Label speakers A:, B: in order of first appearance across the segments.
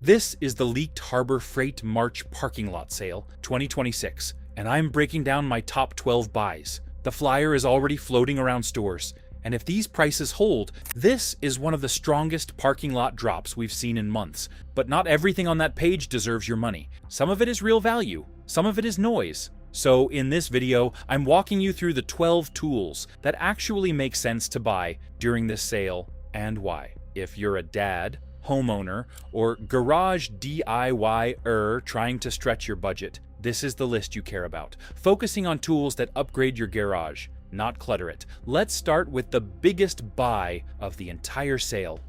A: This is the Leaked Harbor Freight March Parking Lot Sale 2026, and I'm breaking down my top 12 buys. The flyer is already floating around stores, and if these prices hold, this is one of the strongest parking lot drops we've seen in months. But not everything on that page deserves your money. Some of it is real value, some of it is noise. So in this video, I'm walking you through the 12 tools that actually make sense to buy during this sale and why. If you're a dad, homeowner, or garage DIY-er trying to stretch your budget, this is the list you care about. Focusing on tools that upgrade your garage, not clutter it. Let's start with the biggest buy of the entire sale.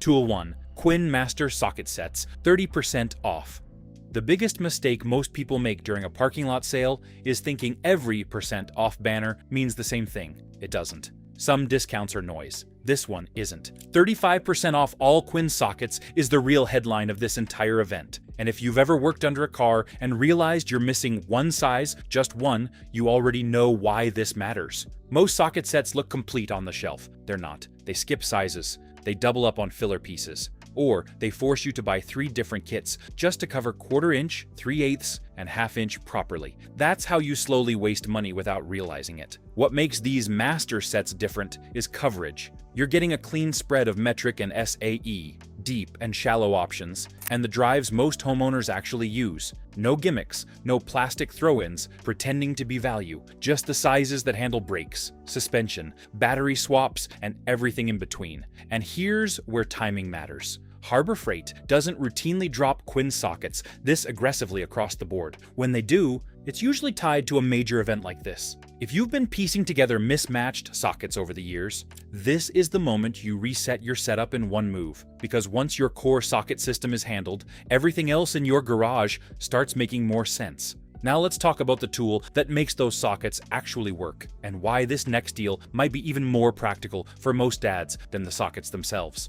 A: Tool 1. Quinn Master Socket Sets, 30% off. The biggest mistake most people make during a parking lot sale is thinking every % off banner means the same thing. It doesn't. Some discounts are noise. This one isn't. 35% off all Quinn sockets is the real headline of this entire event. And if you've ever worked under a car and realized you're missing one size, just one, you already know why this matters. Most socket sets look complete on the shelf. They're not. They skip sizes. They double up on filler pieces. Or they force you to buy 3 different kits just to cover 1/4 inch, 3/8, and 1/2 inch properly. That's how you slowly waste money without realizing it. What makes these master sets different is coverage. You're getting a clean spread of metric and SAE, deep and shallow options, and the drives most homeowners actually use. No gimmicks, no plastic throw-ins pretending to be value, just the sizes that handle brakes, suspension, battery swaps, and everything in between. And here's where timing matters. Harbor Freight doesn't routinely drop Quinn sockets this aggressively across the board. When they do, it's usually tied to a major event like this. If you've been piecing together mismatched sockets over the years, this is the moment you reset your setup in one move. Because once your core socket system is handled, everything else in your garage starts making more sense. Now let's talk about the tool that makes those sockets actually work, and why this next deal might be even more practical for most dads than the sockets themselves.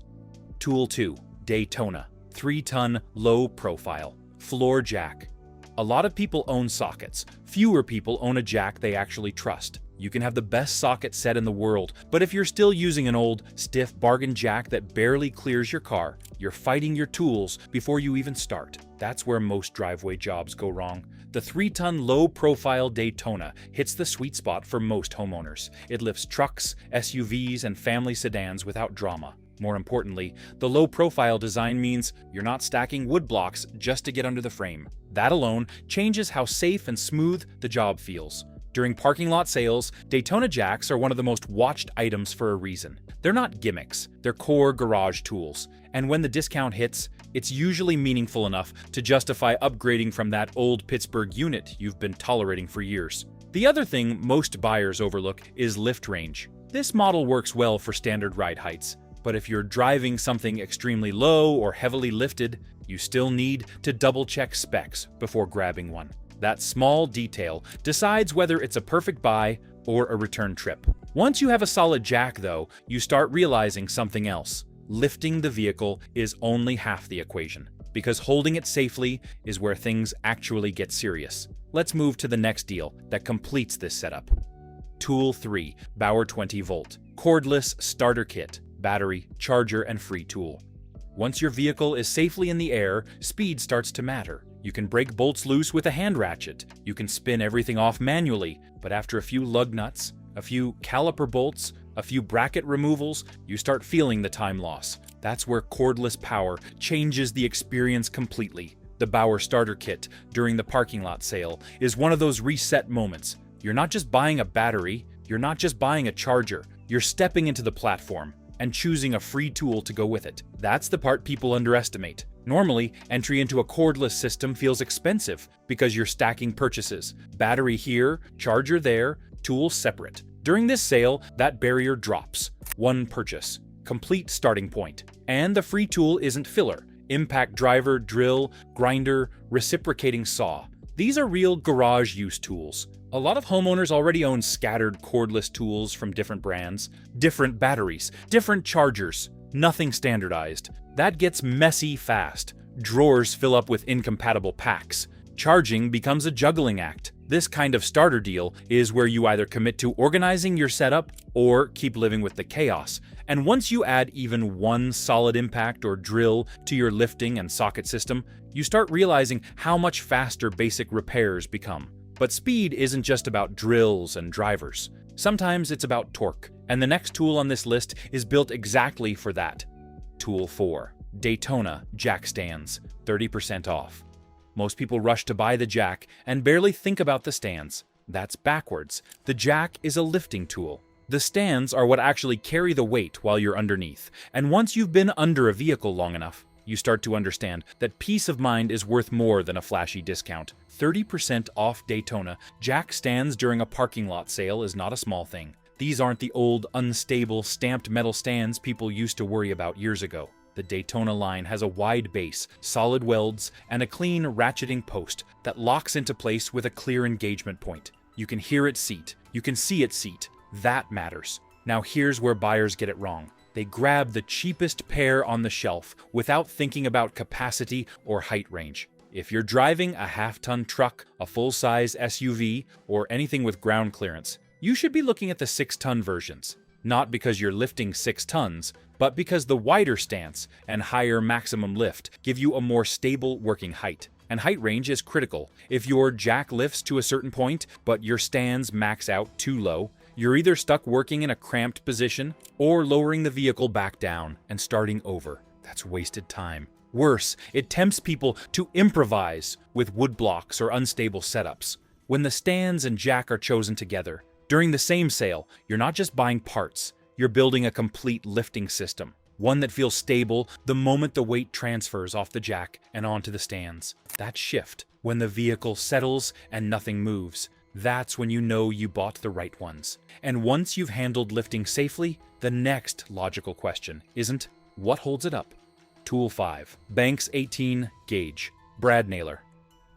A: Tool 2. Daytona 3-ton low profile floor jack. A lot of people own sockets. Fewer people own a jack they actually trust. You can have the best socket set in the world, but if you're still using an old, stiff bargain jack that barely clears your car, you're fighting your tools before you even start. That's where most driveway jobs go wrong. The 3-ton low-profile Daytona hits the sweet spot for most homeowners. It lifts trucks, SUVs, and family sedans without drama. More importantly, the low-profile design means you're not stacking wood blocks just to get under the frame. That alone changes how safe and smooth the job feels. During parking lot sales, Daytona jacks are one of the most watched items for a reason. They're not gimmicks, they're core garage tools. And when the discount hits, it's usually meaningful enough to justify upgrading from that old Pittsburgh unit you've been tolerating for years. The other thing most buyers overlook is lift range. This model works well for standard ride heights. But if you're driving something extremely low or heavily lifted, you still need to double-check specs before grabbing one. That small detail decides whether it's a perfect buy or a return trip. Once you have a solid jack, though, you start realizing something else. Lifting the vehicle is only half the equation, because holding it safely is where things actually get serious. Let's move to the next deal that completes this setup. Tool 3. Bauer 20-volt Cordless Starter Kit. Battery, charger, and free tool. Once your vehicle is safely in the air, speed starts to matter. You can break bolts loose with a hand ratchet. You can spin everything off manually, but after a few lug nuts, a few caliper bolts, a few bracket removals, you start feeling the time loss. That's where cordless power changes the experience completely. The Bauer Starter Kit during the parking lot sale is one of those reset moments. You're not just buying a battery, you're not just buying a charger, you're stepping into the platform and choosing a free tool to go with it. That's the part people underestimate. Normally, entry into a cordless system feels expensive because you're stacking purchases. Battery here, charger there, tools separate. During this sale, that barrier drops. One purchase. Complete starting point. And the free tool isn't filler. Impact driver, drill, grinder, reciprocating saw. These are real garage use tools. A lot of homeowners already own scattered cordless tools from different brands, different batteries, different chargers, nothing standardized. That gets messy fast. Drawers fill up with incompatible packs. Charging becomes a juggling act. This kind of starter deal is where you either commit to organizing your setup or keep living with the chaos. And once you add even one solid impact or drill to your lifting and socket system, you start realizing how much faster basic repairs become. But speed isn't just about drills and drivers. Sometimes it's about torque, and the next tool on this list is built exactly for that. Tool 4. Daytona Jack Stands, 30% off. Most people rush to buy the jack and barely think about the stands. That's backwards. The jack is a lifting tool. The stands are what actually carry the weight while you're underneath, and once you've been under a vehicle long enough, you start to understand that peace of mind is worth more than a flashy discount. 30% off Daytona jack stands during a parking lot sale is not a small thing. These aren't the old, unstable, stamped metal stands people used to worry about years ago. The Daytona line has a wide base, solid welds, and a clean ratcheting post that locks into place with a clear engagement point. You can hear it seat. You can see it seat. That matters. Now here's where buyers get it wrong. They grab the cheapest pair on the shelf without thinking about capacity or height range. If you're driving a half-ton truck, a full-size SUV, or anything with ground clearance, you should be looking at the 6-ton versions. Not because you're lifting 6 tons, but because the wider stance and higher maximum lift give you a more stable working height. And height range is critical. If your jack lifts to a certain point, but your stands max out too low, you're either stuck working in a cramped position or lowering the vehicle back down and starting over. That's wasted time. Worse, it tempts people to improvise with wood blocks or unstable setups. When the stands and jack are chosen together, during the same sale, you're not just buying parts, you're building a complete lifting system, one that feels stable the moment the weight transfers off the jack and onto the stands. That shift, when the vehicle settles and nothing moves, that's when you know you bought the right ones. And once you've handled lifting safely, the next logical question isn't, what holds it up? Tool 5. Banks 18 Gauge Brad Nailer.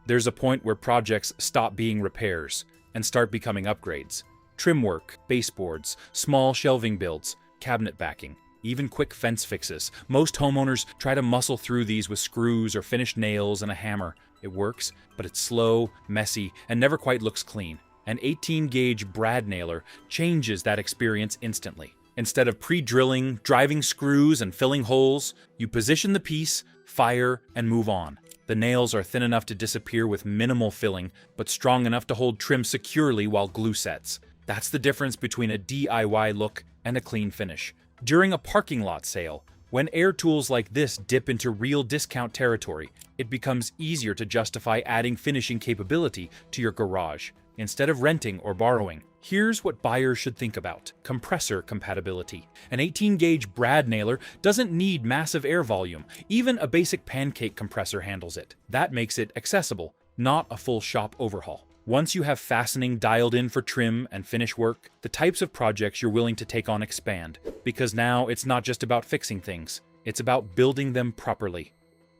A: There's a point where projects stop being repairs and start becoming upgrades. Trim work, baseboards, small shelving builds, cabinet backing, even quick fence fixes. Most homeowners try to muscle through these with screws or finished nails and a hammer. It works, but it's slow, messy, and never quite looks clean. An 18-gauge brad nailer changes that experience instantly. Instead of pre-drilling, driving screws, and filling holes, you position the piece, fire, and move on. The nails are thin enough to disappear with minimal filling, but strong enough to hold trim securely while glue sets. That's the difference between a DIY look and a clean finish. During a parking lot sale, when air tools like this dip into real discount territory, it becomes easier to justify adding finishing capability to your garage, instead of renting or borrowing. Here's what buyers should think about: compressor compatibility. An 18-gauge brad nailer doesn't need massive air volume. Even a basic pancake compressor handles it. That makes it accessible, not a full shop overhaul. Once you have fastening dialed in for trim and finish work, the types of projects you're willing to take on expand, because now it's not just about fixing things, it's about building them properly.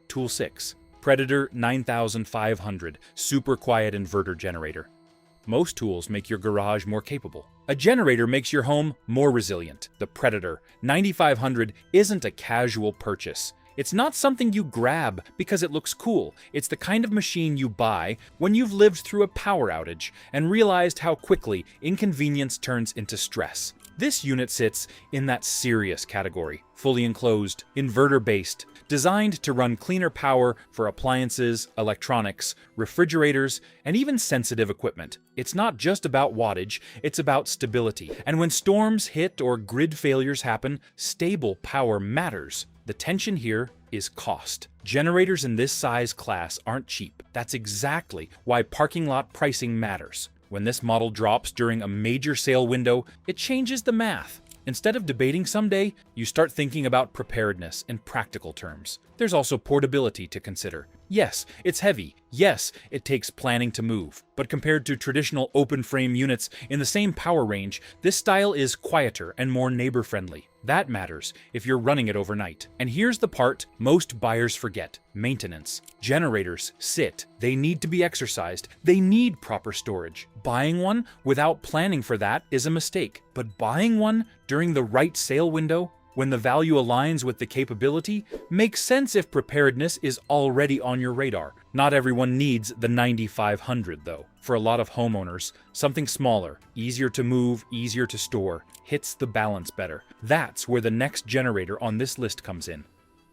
A: Tool 6. Predator 9500 Super Quiet Inverter Generator. Most tools make your garage more capable. A generator makes your home more resilient. The Predator 9500 isn't a casual purchase. It's not something you grab because it looks cool. It's the kind of machine you buy when you've lived through a power outage and realized how quickly inconvenience turns into stress. This unit sits in that serious category. Fully enclosed, inverter-based, designed to run cleaner power for appliances, electronics, refrigerators, and even sensitive equipment. It's not just about wattage, it's about stability. And when storms hit or grid failures happen, stable power matters. The tension here is cost. Generators in this size class aren't cheap. That's exactly why parking lot pricing matters. When this model drops during a major sale window, it changes the math. Instead of debating someday, you start thinking about preparedness in practical terms. There's also portability to consider. Yes, it's heavy. Yes, it takes planning to move. But compared to traditional open-frame units in the same power range, this style is quieter and more neighbor-friendly. That matters if you're running it overnight. And here's the part most buyers forget: maintenance. Generators sit. They need to be exercised. They need proper storage. Buying one without planning for that is a mistake. But buying one during the right sale window, When the value aligns with the capability, makes sense if preparedness is already on your radar. Not everyone needs the 9500 though. For a lot of homeowners, something smaller, easier to move, easier to store, hits the balance better. That's where the next generator on this list comes in.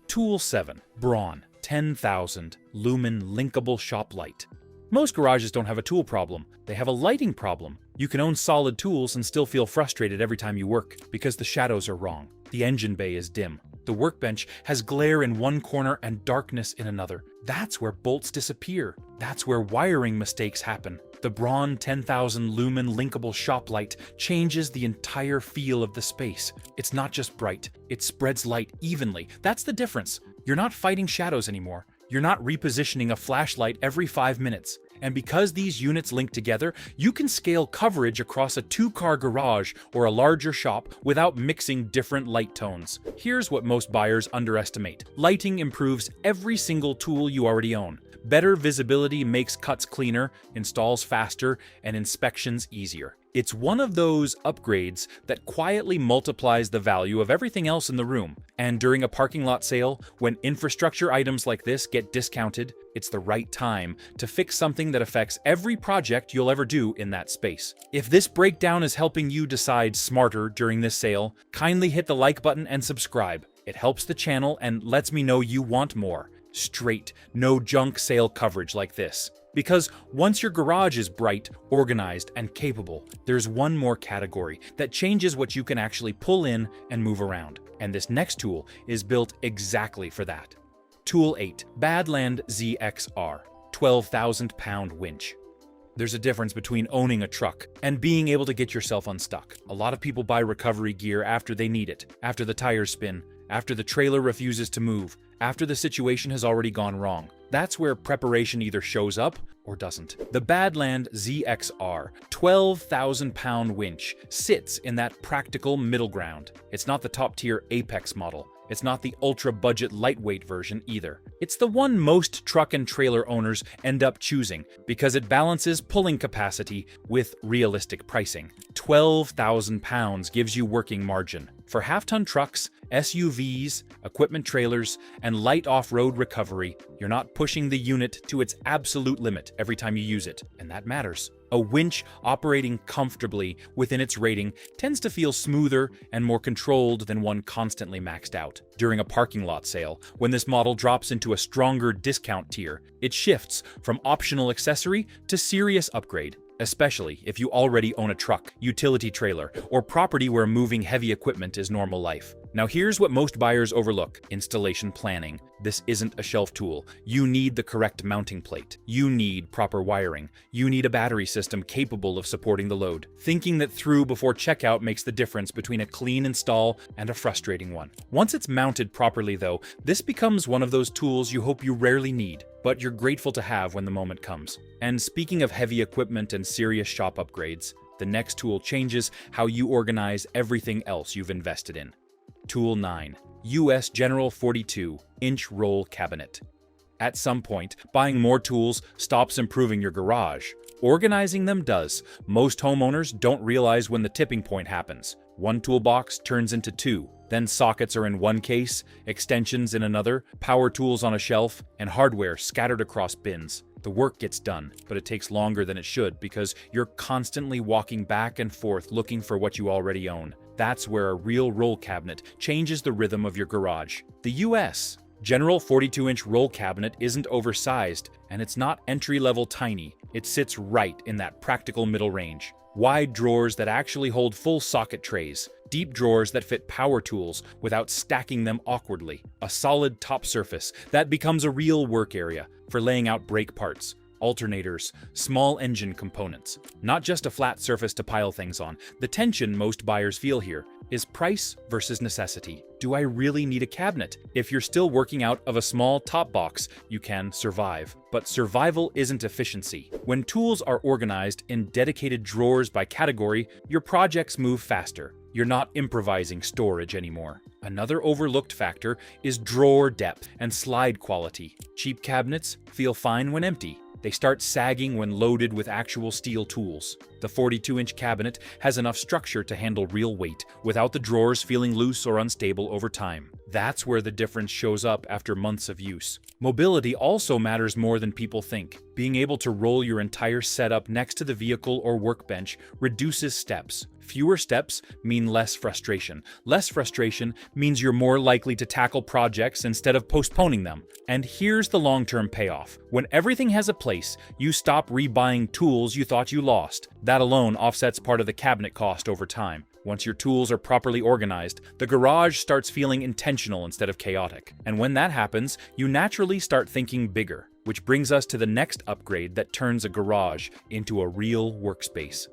A: Tool 7. Braun 10,000 Lumen Linkable Shop Light. Most garages don't have a tool problem, they have a lighting problem. You can own solid tools and still feel frustrated every time you work, because the shadows are wrong. The engine bay is dim. The workbench has glare in one corner and darkness in another. That's where bolts disappear. That's where wiring mistakes happen. The Braun 10,000 Lumen Linkable Shop Light changes the entire feel of the space. It's not just bright, it spreads light evenly. That's the difference. You're not fighting shadows anymore. You're not repositioning a flashlight every 5 minutes. And because these units link together, you can scale coverage across a 2-car garage or a larger shop without mixing different light tones. Here's what most buyers underestimate. Lighting improves every single tool you already own. Better visibility makes cuts cleaner, installs faster, and inspections easier. It's one of those upgrades that quietly multiplies the value of everything else in the room. And during a parking lot sale, when infrastructure items like this get discounted, it's the right time to fix something that affects every project you'll ever do in that space. If this breakdown is helping you decide smarter during this sale, kindly hit the like button and subscribe. It helps the channel and lets me know you want more. Straight, no junk sale coverage like this. Because once your garage is bright, organized, and capable, there's one more category that changes what you can actually pull in and move around. And this next tool is built exactly for that. Tool 8. Badland ZXR 12,000-pound winch. There's a difference between owning a truck and being able to get yourself unstuck. A lot of people buy recovery gear after they need it, after the tires spin, after the trailer refuses to move, after the situation has already gone wrong. That's where preparation either shows up or doesn't. The Badland ZXR 12,000-pound winch sits in that practical middle ground. It's not the top-tier Apex model. It's not the ultra-budget lightweight version either. It's the one most truck and trailer owners end up choosing because it balances pulling capacity with realistic pricing. 12,000 pounds gives you working margin. For half-ton trucks, SUVs, equipment trailers, and light off-road recovery, you're not pushing the unit to its absolute limit every time you use it, and that matters. A winch operating comfortably within its rating tends to feel smoother and more controlled than one constantly maxed out. During a parking lot sale, when this model drops into a stronger discount tier, it shifts from optional accessory to serious upgrade. Especially if you already own a truck, utility trailer, or property where moving heavy equipment is normal life. Now here's what most buyers overlook: installation planning. This isn't a shelf tool. You need the correct mounting plate. You need proper wiring. You need a battery system capable of supporting the load. Thinking that through before checkout makes the difference between a clean install and a frustrating one. Once it's mounted properly though, this becomes one of those tools you hope you rarely need, but you're grateful to have when the moment comes. And speaking of heavy equipment and serious shop upgrades, the next tool changes how you organize everything else you've invested in. Tool 9. US General 42-inch Roll Cabinet. At some point, buying more tools stops improving your garage. Organizing them does. Most homeowners don't realize when the tipping point happens. One toolbox turns into two. Then sockets are in one case, extensions in another, power tools on a shelf, and hardware scattered across bins. The work gets done, but it takes longer than it should because you're constantly walking back and forth looking for what you already own. That's where a real roll cabinet changes the rhythm of your garage. The US General 42-inch roll cabinet isn't oversized, and it's not entry-level tiny. It sits right in that practical middle range. Wide drawers that actually hold full socket trays. Deep drawers that fit power tools without stacking them awkwardly. A solid top surface that becomes a real work area for laying out brake parts, alternators, small engine components. Not just a flat surface to pile things on. The tension most buyers feel here is price versus necessity. Do I really need a cabinet? If you're still working out of a small top box, you can survive. But survival isn't efficiency. When tools are organized in dedicated drawers by category, your projects move faster. You're not improvising storage anymore. Another overlooked factor is drawer depth and slide quality. Cheap cabinets feel fine when empty. They start sagging when loaded with actual steel tools. The 42-inch cabinet has enough structure to handle real weight, without the drawers feeling loose or unstable over time. That's where the difference shows up after months of use. Mobility also matters more than people think. Being able to roll your entire setup next to the vehicle or workbench reduces steps. Fewer steps mean less frustration. Less frustration means you're more likely to tackle projects instead of postponing them. And here's the long-term payoff. When everything has a place, you stop rebuying tools you thought you lost. That alone offsets part of the cabinet cost over time. Once your tools are properly organized, the garage starts feeling intentional instead of chaotic. And when that happens, you naturally start thinking bigger, which brings us to the next upgrade that turns a garage into a real workspace.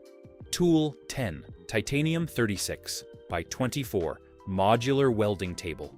A: Tool 10, Titanium 36 by 24 Modular Welding Table.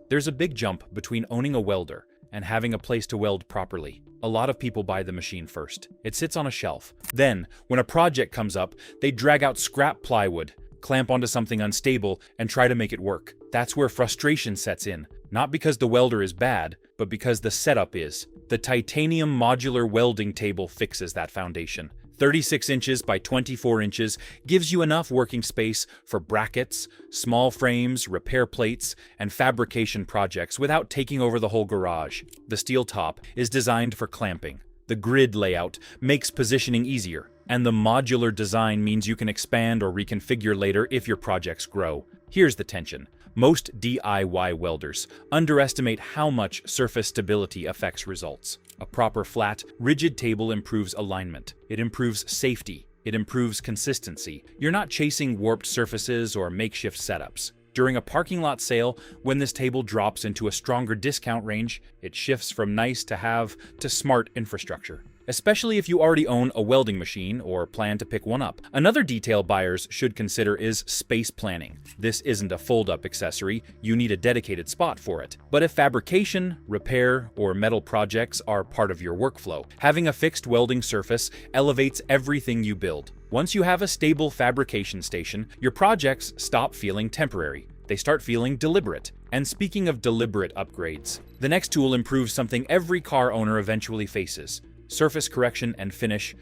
A: There's a big jump between owning a welder and having a place to weld properly. A lot of people buy the machine first. It sits on a shelf. Then, when a project comes up, they drag out scrap plywood, clamp onto something unstable, and try to make it work. That's where frustration sets in. Not because the welder is bad, but because the setup is. The titanium modular welding table fixes that foundation. 36 inches by 24 inches gives you enough working space for brackets, small frames, repair plates, and fabrication projects without taking over the whole garage. The steel top is designed for clamping. The grid layout makes positioning easier, and the modular design means you can expand or reconfigure later if your projects grow. Here's the tension. Most DIY welders underestimate how much surface stability affects results. A proper flat, rigid table improves alignment. It improves safety. It improves consistency. You're not chasing warped surfaces or makeshift setups. During a parking lot sale, when this table drops into a stronger discount range, it shifts from nice to have to smart infrastructure. Especially if you already own a welding machine or plan to pick one up. Another detail buyers should consider is space planning. This isn't a fold-up accessory, you need a dedicated spot for it. But if fabrication, repair, or metal projects are part of your workflow, having a fixed welding surface elevates everything you build. Once you have a stable fabrication station, your projects stop feeling temporary. They start feeling deliberate. And speaking of deliberate upgrades, the next tool improves something every car owner eventually faces. Surface correction and finish.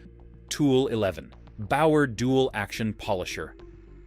A: Tool 11, Bauer Dual Action Polisher.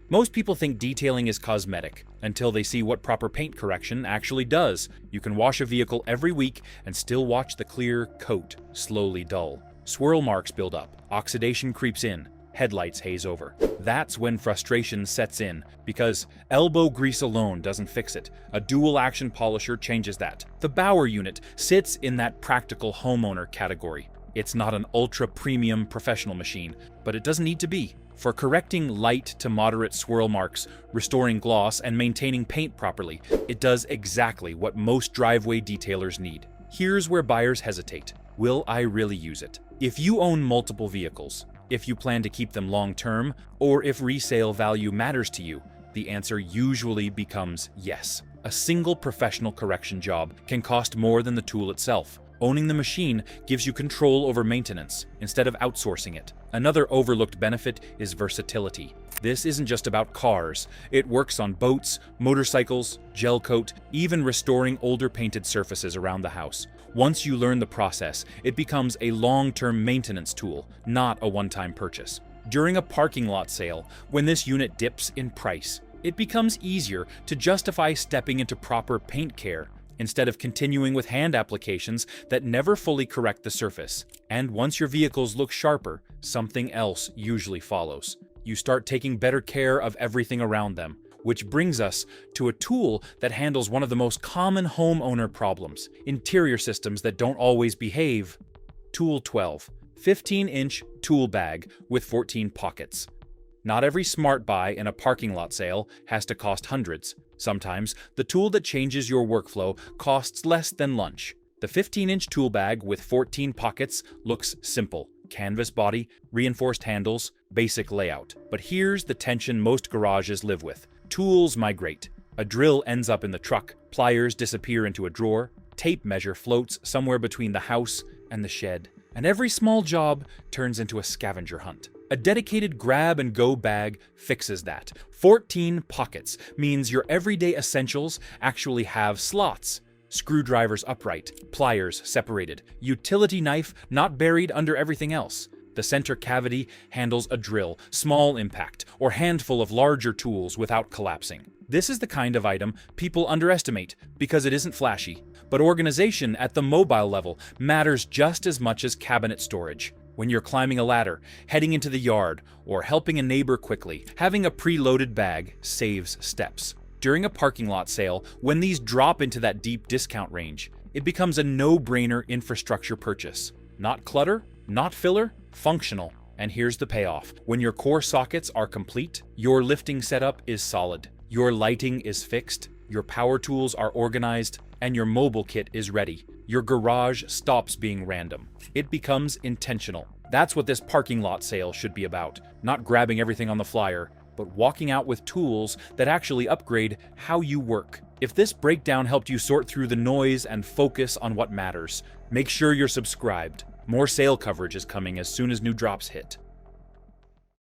A: Most people think detailing is cosmetic until they see what proper paint correction actually does. You can wash a vehicle every week and still watch the clear coat slowly dull. Swirl marks build up, oxidation creeps in, headlights haze over. That's when frustration sets in, because elbow grease alone doesn't fix it. A dual action polisher changes that. The Bauer unit sits in that practical homeowner category. It's not an ultra-premium professional machine, but it doesn't need to be. For correcting light to moderate swirl marks, restoring gloss, and maintaining paint properly, it does exactly what most driveway detailers need. Here's where buyers hesitate. Will I really use it? If you own multiple vehicles, if you plan to keep them long-term, or if resale value matters to you, the answer usually becomes yes. A single professional correction job can cost more than the tool itself. Owning the machine gives you control over maintenance instead of outsourcing it. Another overlooked benefit is versatility. This isn't just about cars. It works on boats, motorcycles, gel coat, even restoring older painted surfaces around the house. Once you learn the process, it becomes a long-term maintenance tool, not a one-time purchase. During a parking lot sale, when this unit dips in price, it becomes easier to justify stepping into proper paint care instead of continuing with hand applications that never fully correct the surface. And once your vehicles look sharper, something else usually follows. You start taking better care of everything around them, which brings us to a tool that handles one of the most common homeowner problems: interior systems that don't always behave. Tool 12, 15-inch tool bag with 14 pockets. Not every smart buy in a parking lot sale has to cost hundreds. Sometimes, the tool that changes your workflow costs less than lunch. The 15-inch tool bag with 14 pockets looks simple. Canvas body, reinforced handles, basic layout. But here's the tension most garages live with. Tools migrate. A drill ends up in the truck, pliers disappear into a drawer, tape measure floats somewhere between the house and the shed, and every small job turns into a scavenger hunt. A dedicated grab-and-go bag fixes that. 14 pockets means your everyday essentials actually have slots. screwdrivers upright, pliers separated, utility knife not buried under everything else. The center cavity handles a drill, small impact, or handful of larger tools without collapsing. This is the kind of item people underestimate because it isn't flashy. But organization at the mobile level matters just as much as cabinet storage. When you're climbing a ladder, heading into the yard, or helping a neighbor quickly, having a preloaded bag saves steps. During a parking lot sale, when these drop into that deep discount range, it becomes a no-brainer infrastructure purchase. Not clutter, not filler, functional. And here's the payoff. When your core sockets are complete, your lifting setup is solid, your lighting is fixed, your power tools are organized, and your mobile kit is ready. Your garage stops being random. It becomes intentional. That's what this parking lot sale should be about. Not grabbing everything on the flyer, but walking out with tools that actually upgrade how you work. If this breakdown helped you sort through the noise and focus on what matters, make sure you're subscribed. More sale coverage is coming as soon as new drops hit.